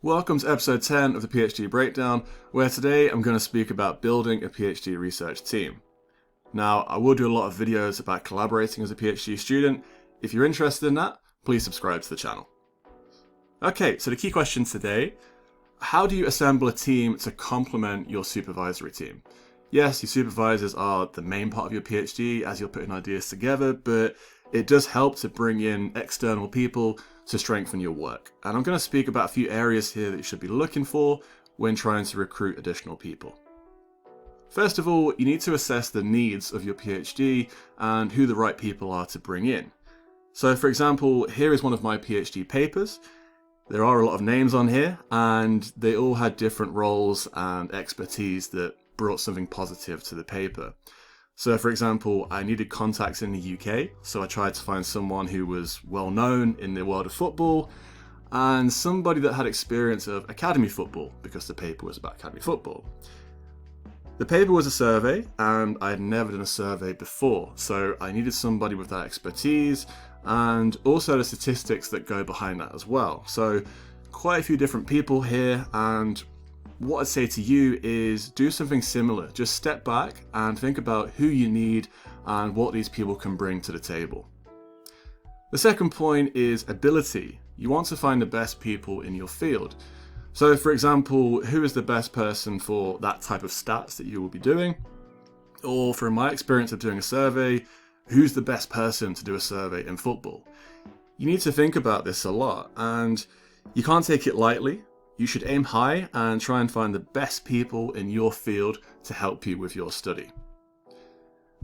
Welcome to episode 10 of the PhD Breakdown, where today I'm going to speak about building a PhD research team. Now, I will do a lot of videos about collaborating as a PhD student. If you're interested in that, please subscribe to the channel. Okay, so the key question today, how do you assemble a team to complement your supervisory team? Yes, your supervisors are the main part of your PhD as you're putting ideas together, but it does help to bring in external people to strengthen your work. And I'm going to speak about a few areas here that you should be looking for when trying to recruit additional people. First of all, you need to assess the needs of your PhD and who the right people are to bring in. So for example, here is one of my PhD papers. There are a lot of names on here and they all had different roles and expertise that brought something positive to the paper. So for example, I needed contacts in the UK, so I tried to find someone who was well known in the world of football and somebody that had experience of academy football because the paper was about academy football. The paper was a survey and I had never done a survey before, so I needed somebody with that expertise and also the statistics that go behind that as well. So quite a few different people here, and what I'd say to you is do something similar. Just step back and think about who you need and what these people can bring to the table. The second point is ability. You want to find the best people in your field. So for example, who is the best person for that type of stats that you will be doing? Or from my experience of doing a survey, who's the best person to do a survey in football? You need to think about this a lot and you can't take it lightly. You should aim high and try and find the best people in your field to help you with your study.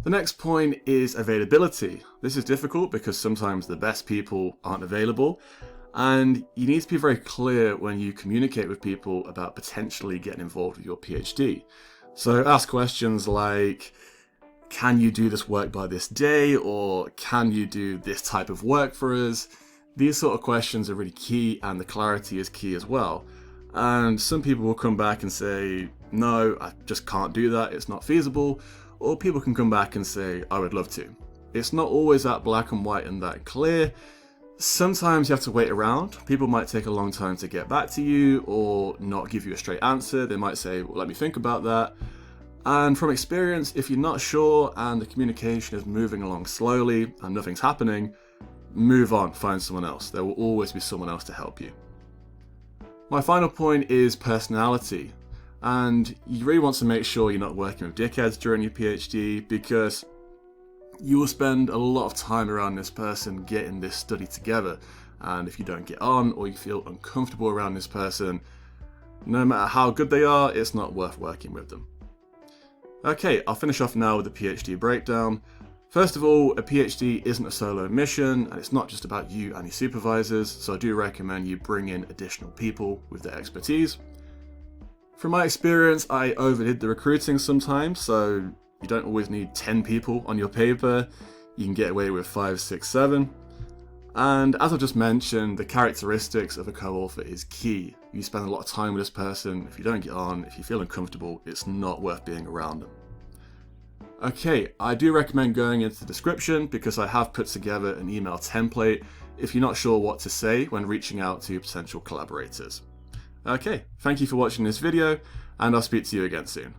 The next point is availability. This is difficult because sometimes the best people aren't available, and you need to be very clear when you communicate with people about potentially getting involved with your PhD. So ask questions like, can you do this work by this day? Or can you do this type of work for us? These sort of questions are really key, and the clarity is key as well. And some people will come back and say, no, I just can't do that, it's not feasible. Or people can come back and say, I would love to. It's not always that black and white and that clear. Sometimes you have to wait around. People might take a long time to get back to you or not give you a straight answer. They might say, well, let me think about that. And from experience, if you're not sure and the communication is moving along slowly and nothing's happening, move on, find someone else. There will always be someone else to help you. My final point is personality, and you really want to make sure you're not working with dickheads during your PhD because you will spend a lot of time around this person getting this study together, and if you don't get on or you feel uncomfortable around this person, no matter how good they are, it's not worth working with them. Okay, I'll finish off now with the PhD breakdown. First of all, a PhD isn't a solo mission, and it's not just about you and your supervisors, so I do recommend you bring in additional people with their expertise. From my experience, I overdid the recruiting sometimes, so you don't always need 10 people on your paper. You can get away with 5, 6, 7. And as I just mentioned, the characteristics of a co-author is key. You spend a lot of time with this person. If you don't get on, if you feel uncomfortable, it's not worth being around them. Okay, I do recommend going into the description because I have put together an email template if you're not sure what to say when reaching out to potential collaborators. Okay, thank you for watching this video, and I'll speak to you again soon.